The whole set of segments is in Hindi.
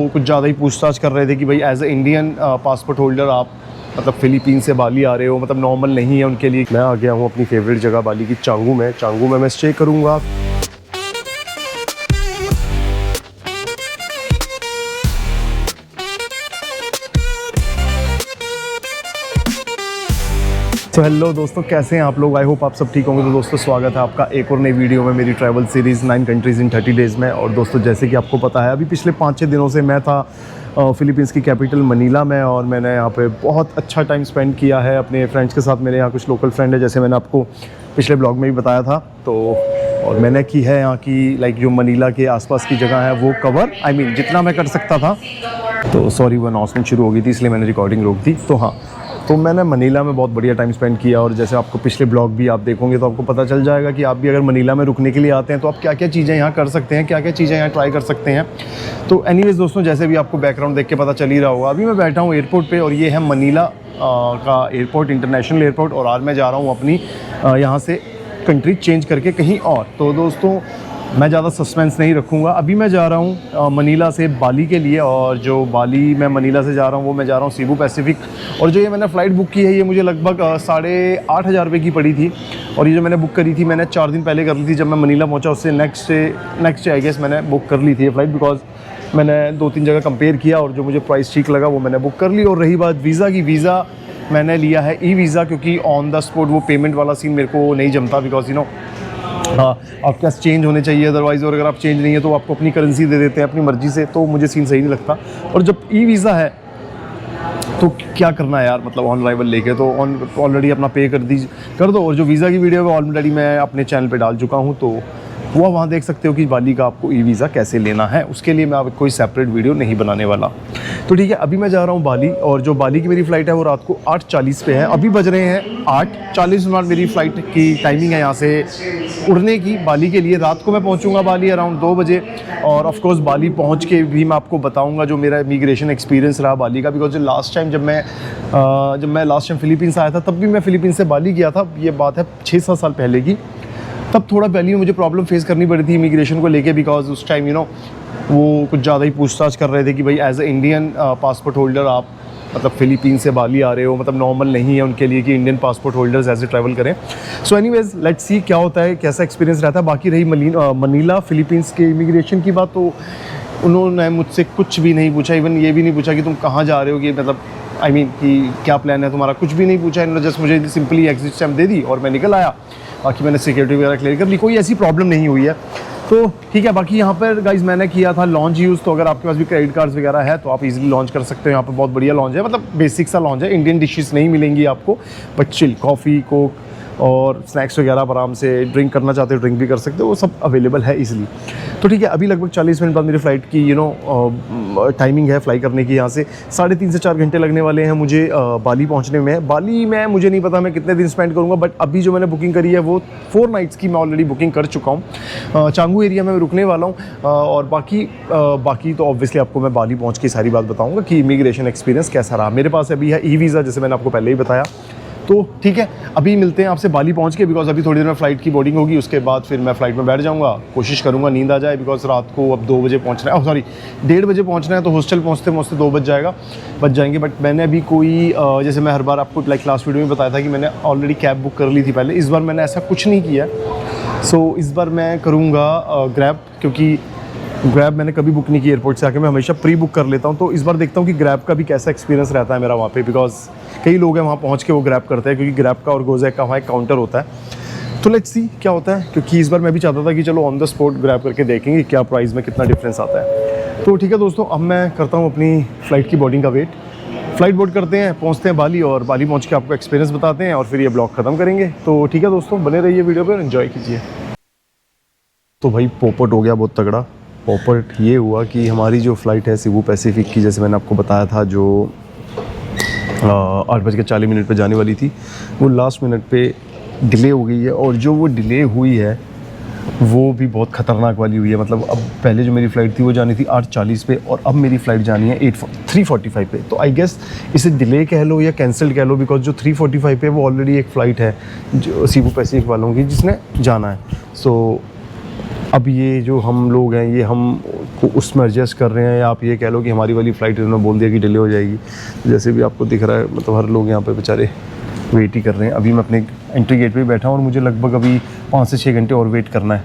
कुछ ज़्यादा ही पूछताछ कर रहे थे कि भाई as a Indian passport holder आप मतलब फ़िलीपीन से बाली आ रहे हो, मतलब नॉर्मल नहीं है उनके लिए। मैं आ गया हूँ अपनी फेवरेट जगह बाली की चांगू में मैं स्टे करूँगा। तो हेलो दोस्तों, कैसे हैं आप लोग? आई होप आप सब ठीक होंगे। तो दोस्तों स्वागत है आपका एक और नई वीडियो में मेरी travel series 9 countries in 30 days में। और दोस्तों जैसे कि आपको पता है, अभी पिछले 5-6 दिनों से मैं था फ़िलीपींस की कैपिटल मनीला में, और मैंने यहाँ पे बहुत अच्छा टाइम स्पेंड किया है अपने फ्रेंड्स के साथ। मेरे यहाँ कुछ लोकल फ्रेंड है, जैसे मैंने आपको पिछले ब्लॉग में भी बताया था। तो और मैंने की है यहाँ की जो मनीला के आसपास की जगह है वो कवर, जितना मैं कर सकता था। तो सॉरी, वो अनाउंसमेंट शुरू हो गई थी इसलिए मैंने रिकॉर्डिंग रोक दी। तो हाँ, तो मैंने मनीला में बहुत बढ़िया टाइम स्पेंड किया। और जैसे आपको पिछले ब्लॉग भी आप देखोगे तो आपको पता चल जाएगा कि आप भी अगर मनीला में रुकने के लिए आते हैं तो आप क्या क्या चीज़ें यहाँ कर सकते हैं, क्या क्या चीज़ें यहाँ ट्राई कर सकते हैं। तो एनीवेज दोस्तों, जैसे भी आपको बैकग्राउंड देख के पता चल ही रहा होगा, अभी मैं बैठा हूँ एयरपोर्ट पे और ये है मनीला का एयरपोर्ट, इंटरनेशनल एयरपोर्ट। और आज मैं जा रहा हूँ अपनी यहाँ से कंट्री चेंज करके कहीं और। तो दोस्तों मैं ज़्यादा सस्पेंस नहीं रखूँगा, अभी मैं जा रहा हूँ मनीला से बाली के लिए। और जो बाली मैं मनीला से जा रहा हूँ वो मैं जा रहा हूँ सीबू पैसिफिक। और जो ये मैंने फ़्लाइट बुक की है ये मुझे लगभग 8,500 रुपये की पड़ी थी। और ये जो मैंने बुक करी थी मैंने 4 दिन पहले कर ली थी। जब मैं मनीला पहुँचा उससे नेक्स्ट डे आई गेस मैंने बुक कर ली थी ये फ़्लाइट, बिकॉज मैंने 2-3 जगह कंपेयर किया और जो मुझे प्राइस ठीक लगा वो मैंने बुक कर ली। और रही बात वीज़ा की, वीज़ा मैंने लिया है ई वीज़ा, क्योंकि ऑन द स्पॉट वो पेमेंट वाला सीन मेरे को नहीं जमता। बिकॉज हाँ, आपके पास चेंज होने चाहिए अदरवाइज़, और अगर आप चेंज नहीं है तो आपको अपनी करेंसी दे देते हैं अपनी मर्ज़ी से, तो मुझे सीन सही नहीं लगता। और जब ई वीज़ा है तो क्या करना है यार, मतलब ऑन अराइवल लेके तो ऑलरेडी अपना पे कर दो। और जो वीज़ा की वीडियो है ऑलरेडी मैं अपने चैनल पे डाल चुका हूँ, तो वो वहाँ देख सकते हो कि बाली का आपको ई वीज़ा कैसे लेना है। उसके लिए मैं अब कोई सेपरेट वीडियो नहीं बनाने वाला। तो ठीक है, अभी मैं जा रहा हूँ बाली। और जो बाली की मेरी फ़्लाइट है वो रात को 8:40 पे है। अभी बज रहे हैं 8:40 मिनट मेरी फ़्लाइट की टाइमिंग है यहाँ से उड़ने की बाली के लिए। रात को मैं पहुँचूँगा बाली अराउंड 2 बजे। और ऑफ कोर्स बाली पहुँच के भी मैं आपको बताऊँगा जो मेरा इमिग्रेशन एक्सपीरियंस रहा बाली का। बिकॉज लास्ट टाइम जब मैं लास्ट टाइम फ़िलीपींस आया था तब भी मैं फ़िलीपींस से बाली गया था। ये बात है 6-7 साल पहले की। तब थोड़ा पहले ही मुझे प्रॉब्लम फेस करनी पड़ी थी इमिग्रेशन को लेके, बिकॉज उस टाइम वो कुछ ज़्यादा ही पूछताछ कर रहे थे कि भाई as a Indian passport holder आप मतलब फ़िलीपीन से बाली आ रहे हो, मतलब नॉर्मल नहीं है उनके लिए कि इंडियन पासपोर्ट होल्डर्स ऐसे ट्रैवल करें। सो एनीवेज लेट्स सी क्या होता है, कैसा एक्सपीरियंस रहता है। बाकी रही मनीला फ़िलीपींस के इमिग्रेशन की बात, तो उन्होंने मुझसे कुछ भी नहीं पूछा। इवन ये भी नहीं पूछा कि तुम कहाँ जा रहे हो, कि मतलब कि क्या प्लान है तुम्हारा, कुछ भी नहीं पूछा। इन्होंने जस्ट मुझे सिंपली एग्जिट स्टैम्प दे दी और मैं निकल आया। बाकी मैंने सिक्योरिटी वगैरह क्लियर कर ली, कोई ऐसी प्रॉब्लम नहीं हुई है। तो ठीक है, बाकी यहाँ पर गाइज मैंने किया था लॉन्च यूज़। तो अगर आपके पास भी क्रेडिट कार्ड्स वगैरह है तो आप इजीली लॉन्च कर सकते हो। यहाँ पर बहुत बढ़िया लॉन्च है, मतलब बेसिक सा लॉन्च है। इंडियन डिशेस नहीं मिलेंगी आपको, बट चिल कॉफ़ी, कोक और स्नैक्स वगैरह आप आराम से ड्रिंक करना चाहते हो ड्रिंक भी कर सकते हो, वो सब अवेलेबल है इजीली। तो ठीक है, अभी लगभग 40 मिनट बाद मेरी फ़्लाइट की टाइमिंग है फ्लाई करने की। यहाँ से 3.5 से 4 घंटे लगने वाले हैं मुझे बाली पहुँचने में। बाली में मुझे नहीं पता मैं कितने दिन स्पेंड करूँगा, बट अभी जो मैंने बुकिंग करी है वो 4 नाइट्स की मैं ऑलरेडी बुकिंग कर चुका हूँ। चांगू एरिया में मैं रुकने वाला हूँ। और बाकी तो ऑब्वियसली आपको मैं बाली पहुँच के सारी बात बताऊँगा कि इमिग्रेशन एक्सपीरियंस कैसा रहा। मेरे पास अभी है ई वीज़ा, जैसे मैंने आपको पहले ही बताया। तो ठीक है, अभी मिलते हैं आपसे बाली पहुंच के, बिकॉज अभी थोड़ी देर में फ़्लाइट की बोर्डिंग होगी। उसके बाद फिर मैं फ़्लाइट में बैठ जाऊंगा, कोशिश करूंगा नींद आ जाए, बिकॉज रात को अब 2 बजे पहुंचना है। 1:30 बजे पहुंचना है, तो हॉस्टल पहुंचते 2 बज जाएंगे। बट मैंने अभी कोई जैसे मैं हर बार आपको लास्ट वीडियो में बताया था कि मैंने ऑलरेडी कैब बुक कर ली थी पहले। इस बार मैंने ऐसा कुछ नहीं किया। सो इस बार मैं करूँगा ग्रैब, क्योंकि ग्रैब मैंने कभी बुक नहीं की एयरपोर्ट से आके, मैं हमेशा प्री बुक कर लेता हूँ। तो इस बार देखता हूँ कि ग्रैब का भी कैसा एक्सपीरियंस रहता है मेरा वहाँ पे, बिकॉज कई लोग हैं वहाँ पहुँच के वो ग्रैब करते हैं, क्योंकि ग्रैब का और गोजैक का वहाँ एक काउंटर होता है। तो लेट्स सी क्या होता है, क्योंकि इस बार मैं भी चाहता था कि चलो ऑन द स्पॉट ग्रैब करके देखेंगे क्या प्राइस में कितना डिफरेंस आता है। तो ठीक है दोस्तों, अब मैं करता हूँ अपनी फ़्लाइट की बोर्डिंग का वेट। फ़्लाइट बोर्ड करते हैं, पहुँचते हैं बाली, और बाली पहुँच के आपको एक्सपीरियंस बताते हैं और फिर ये ब्लॉग ख़त्म करेंगे। तो ठीक है दोस्तों, बने रहिए वीडियो पर, एंजॉय कीजिए। तो भाई पोपट हो गया बहुत तगड़ा। पोपट ये हुआ कि हमारी जो फ़्लाइट है सीबू पैसिफिक की, जैसे मैंने आपको बताया था, जो 8:40 पे जाने वाली थी, वो लास्ट मिनट पे डिले हो गई है। और जो वो डिले हुई है वो भी बहुत ख़तरनाक वाली हुई है। मतलब अब पहले जो मेरी फ़्लाइट थी वो जानी थी 8:40 पे, और अब मेरी फ़्लाइट जानी है 3:45 पे। तो आई गेस इसे डिले कह लो या कैंसिल्ड कह लो, बिकॉज जो 3:45 पे वो ऑलरेडी एक फ़्लाइट है जो सीबू पैसिफिक वालों की जिसने जाना है। सो अब ये जो हम लोग हैं, ये हम को उसमें एडजस्ट कर रहे हैं, या आप ये कह लो कि हमारी वाली फ़्लाइट इन्होंने बोल दिया कि डिले हो जाएगी। जैसे भी आपको दिख रहा है, मतलब हर लोग यहाँ पे बेचारे वेट ही कर रहे हैं। अभी मैं अपने एंट्री गेट पे बैठा हूँ और मुझे लगभग अभी 5 से 6 घंटे और वेट करना है।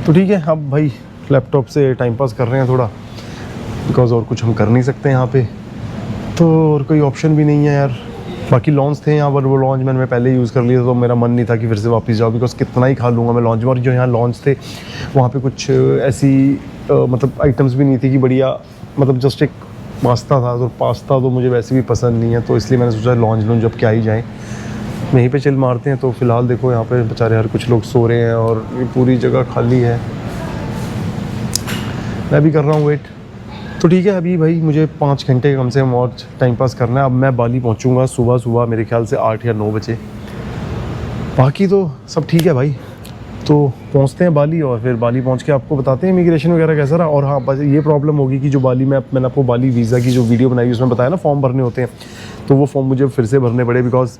तो ठीक है, अब भाई लैपटॉप से टाइम पास कर रहे हैं थोड़ा, बिकॉज़ और कुछ हम कर नहीं सकते यहाँ पे, तो और कोई ऑप्शन भी नहीं है यार। बाकी लॉन्च थे यहाँ पर, वो लॉन्च मैंने पहले यूज़ कर लिया, तो मेरा मन नहीं था कि फिर से वापस जाओ, बिकॉज़ कितना ही खा लूँगा मैं लॉन्च में। और जो यहाँ लॉन्च थे वहाँ पे कुछ ऐसी मतलब आइटम्स भी नहीं थी कि बढ़िया, मतलब जस्ट एक पास्ता था, तो पास्ता तो मुझे वैसे भी पसंद नहीं है, तो इसलिए मैंने सोचा लॉन्च लूँ, जब क्या ही जाएँ यहीं पे चिल मारते हैं। तो फिलहाल देखो यहाँ पे बेचारे हर कुछ लोग सो रहे हैं और ये पूरी जगह खाली है। मैं भी कर रहा हूँ वेट। तो ठीक है, अभी भाई मुझे 5 घंटे कम से कम और टाइम पास करना है। अब मैं बाली पहुँचूँगा सुबह मेरे ख्याल से 8 या 9 बजे। बाकी तो सब ठीक है भाई। तो पहुँचते हैं बाली, और फिर बाली पहुँच के आपको बताते हैं इमिग्रेशन वगैरह कैसा रहा। और हाँ, बस ये प्रॉब्लम होगी कि जो बाली में मैंने आपको बाली वीज़ा की जो वीडियो बनाई उसमें बताया ना फॉर्म भरने होते हैं, तो वो फॉर्म मुझे फिर से भरने पड़े, बिकॉज़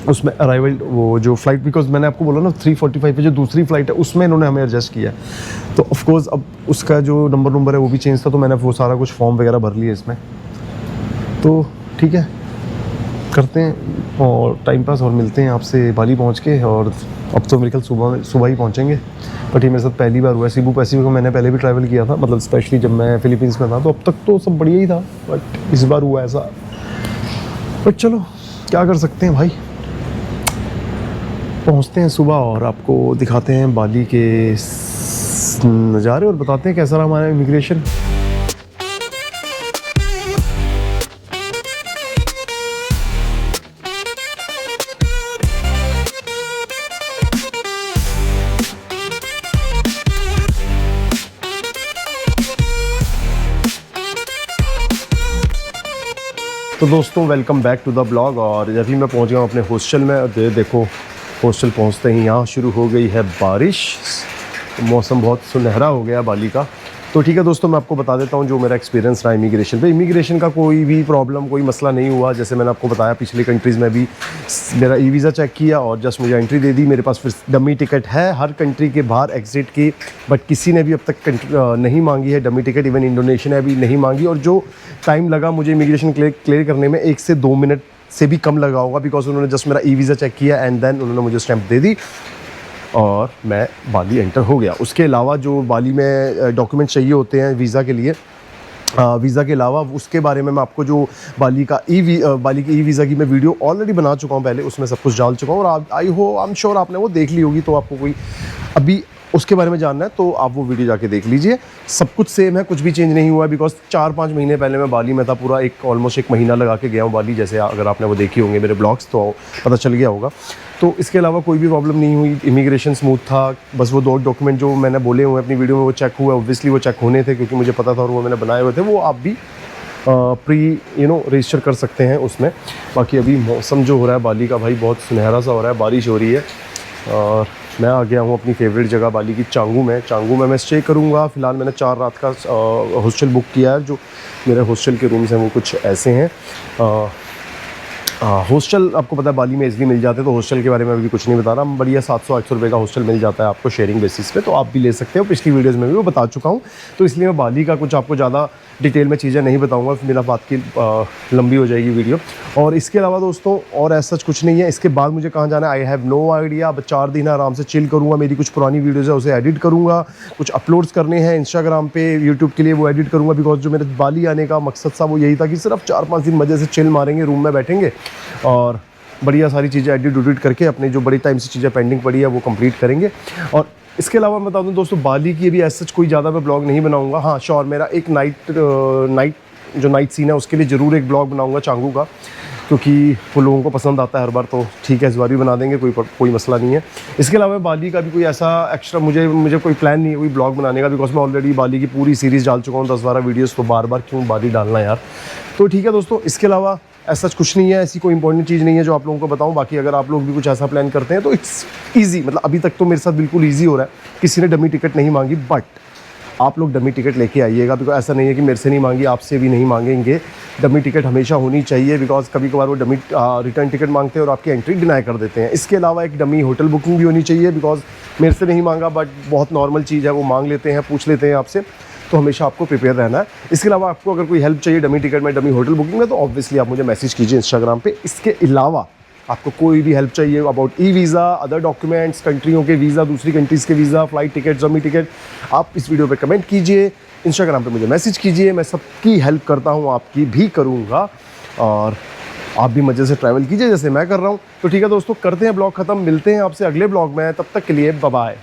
उसमें अराइवल वो जो फ़्लाइट, बिकॉज़ मैंने आपको बोला ना 3:45 पे जो दूसरी फ़्लाइट है उसमें इन्होंने हमें एडजस्ट किया है। तो ऑफ कोर्स अब उसका जो नंबर है वो भी चेंज था, तो मैंने वो सारा कुछ फॉर्म वगैरह भर लिया इसमें। तो ठीक है, करते हैं और टाइम पास, और मिलते हैं आपसे बाली पहुंच के। और अब तो मेरे ख्याल सुबह ही पहुंचेंगे। बट ये मेरे साथ पहली बार हुआ है। सीबू पैसिफिक को मैंने पहले भी ट्रैवल किया था, मतलब स्पेशली जब मैं फ़िलीपींस में था, तो अब तक तो सब बढ़िया ही था, बट इस बार हुआ ऐसा। बट चलो क्या कर सकते हैं भाई, पहुंचते हैं सुबह और आपको दिखाते हैं बाली के नज़ारे और बताते हैं कैसा रहा हमारा इमिग्रेशन। तो दोस्तों welcome back to the blog. और अभी मैं पहुंच गया हूँ अपने हॉस्टल में। और देखो हॉस्टल पहुंचते ही यहाँ शुरू हो गई है बारिश, मौसम बहुत सुनहरा हो गया बाली का। तो ठीक है दोस्तों, मैं आपको बता देता हूँ जो मेरा एक्सपीरियंस रहा इमिग्रेशन पे। इमिग्रेशन का कोई भी प्रॉब्लम, कोई मसला नहीं हुआ। जैसे मैंने आपको बताया पिछली कंट्रीज़ में भी मेरा ई वीज़ा चेक किया और जस्ट मुझे एंट्री दे दी। मेरे पास फिर डमी टिकट है हर कंट्री के बाहर एग्जिट की, बट किसी ने भी अब तक नहीं मांगी है डमी टिकट। इवन इंडोनेशिया ने भी नहीं मांगी। और जो टाइम लगा मुझे इमिग्रेशन क्लियर करने में 1 से 2 मिनट से भी कम लगा होगा, बिकॉज उन्होंने जस्ट मेरा ई वीज़ा चेक किया एंड देन उन्होंने मुझे स्टैंप दे दी और मैं बाली एंटर हो गया। उसके अलावा जो बाली में डॉक्यूमेंट चाहिए होते हैं वीज़ा के लिए, वीज़ा के अलावा उसके बारे में मैं आपको जो बाली की ई वीज़ा की मैं वीडियो ऑलरेडी बना चुका हूँ पहले, उसमें सब कुछ डाल चुका हूँ। और आई एम श्योर आपने वो देख ली होगी, तो आपको कोई अभी उसके बारे में जानना है तो आप वो वीडियो जाके देख लीजिए। सब कुछ सेम है, कुछ भी चेंज नहीं हुआ है, बिकॉज 4-5 महीने पहले मैं बाली में था। पूरा ऑलमोस्ट 1 महीना लगा के गया हूँ बाली। जैसे अगर आपने वो देखी होंगे मेरे ब्लॉग्स तो पता चल गया होगा। तो इसके अलावा कोई भी प्रॉब्लम नहीं हुई, इमिग्रेशन स्मूथ था। बस वो 2 डॉक्यूमेंट जो मैंने बोले हुए अपनी वीडियो में वो चेक हुआ, ऑब्वियसली वो चेक होने थे क्योंकि मुझे पता था और वो मैंने बनाए हुए थे। वो आप भी रजिस्टर कर सकते हैं उसमें। बाकी अभी मौसम जो हो रहा है बाली का भाई बहुत सुनहरा सा हो रहा है, बारिश हो रही है। और मैं आ गया हूँ अपनी फेवरेट जगह बाली की चांगू में मैं स्टे करूँगा। फ़िलहाल मैंने 4 रात का हॉस्टल बुक किया है। जो मेरे हॉस्टल के रूम्स हैं वो कुछ ऐसे हैं। हॉस्टल आपको पता है बाली में इजली मिल जाते हैं, तो हॉस्टल के बारे में अभी कुछ नहीं बता रहा। बढ़िया 700-800 रुपये का हॉस्टल मिल जाता है आपको शेयरिंग बेसिस पे, तो आप भी ले सकते हो। पिछली वीडियोस में भी वो बता चुका हूँ, तो इसलिए मैं बाली का कुछ आपको ज़्यादा डिटेल में चीज़ें नहीं बताऊँगा, मेरा बात की लंबी हो जाएगी वीडियो। और इसके अलावा दोस्तों और ऐसा कुछ नहीं है। इसके बाद मुझे कहाँ जाना है आई हैव नो आइडिया। अब 4 दिन आराम से चिल करूँगा। मेरी कुछ पुरानी वीडियोज़ है उसे एडिट करूँगा, कुछ अपलोड्स करने हैं इंस्टाग्राम पे, यूट्यूब के लिए, वो एडिट करूँगा। बिकॉज जो मेरे बाली आने का मकसद था वो यही था कि सिर्फ 4-5 दिन मज़े से चिल मारेंगे, रूम में बैठेंगे और बढ़िया सारी चीज़ें एडिट करके अपने जो बड़ी टाइम से चीज़ें पेंडिंग पड़ी है वो कंप्लीट करेंगे। और इसके अलावा मैं बता दूं दोस्तों बाली की भी ऐसा कोई ज़्यादा मैं ब्लॉग नहीं बनाऊंगा। हाँ श्योर, मेरा एक नाइट सीन है उसके लिए ज़रूर एक ब्लॉग बनाऊंगा चांगू का, क्योंकि वो लोगों को पसंद आता है हर बार। तो ठीक है, इस बार भी बना देंगे, कोई मसला नहीं है। इसके अलावा बाली का भी कोई ऐसा एक्स्ट्रा मुझे कोई प्लान नहीं है कोई ब्लॉग बनाने का, बिकॉज मैं ऑलरेडी बाली की पूरी सीरीज़ डाल चुका हूँ 10-12 वीडियोज़, तो बार बार क्यों बाली डालना यार। तो ठीक है दोस्तों, इसके अलावा ऐसा कुछ नहीं है, ऐसी कोई इंपॉर्टेंट चीज़ नहीं है जो आप लोगों को बताऊं। बाकी अगर आप लोग भी कुछ ऐसा प्लान करते हैं तो इट्स ईजी, मतलब अभी तक तो मेरे साथ बिल्कुल ईजी हो रहा है। किसी ने डमी टिकट नहीं मांगी, बट आप लोग डमी टिकट लेके आइएगा, बिकॉज ऐसा नहीं है कि मेरे से नहीं मांगी, आपसे भी नहीं मांगेंगे। डमी टिकट हमेशा होनी चाहिए, बिकॉज कभी कभार वो डमी रिटर्न टिकट मांगते हैं और आपकी एंट्री डिनाई कर देते हैं। इसके अलावा एक डमी होटल बुकिंग भी होनी चाहिए, बिकॉज मेरे से नहीं मांगा बट बहुत नॉर्मल चीज़ है, वो मांग लेते हैं, पूछ लेते हैं आपसे, तो हमेशा आपको प्रिपेयर रहना है। इसके अलावा आपको अगर कोई हेल्प चाहिए डमी टिकट में, डमी होटल बुकिंग में, तो ऑब्वियसली आप मुझे मैसेज कीजिए इंस्टाग्राम पे। इसके अलावा आपको कोई भी हेल्प चाहिए about e visa, other documents, कंट्रियों के वीज़ा, दूसरी कंट्रीज़ के visa, flight ticket, dummy ticket, आप इस वीडियो पे कमेंट कीजिए, इंस्टाग्राम पे मुझे मैसेज कीजिए। मैं सबकी हेल्प करता हूँ, आपकी भी करूँगा, और आप भी मज़े से ट्रैवल कीजिए जैसे मैं कर रहा हूँ। तो ठीक है दोस्तों, करते हैं ब्लॉग ख़त्म, मिलते हैं आपसे अगले ब्लॉग में, तब तक के लिए बाय बाय।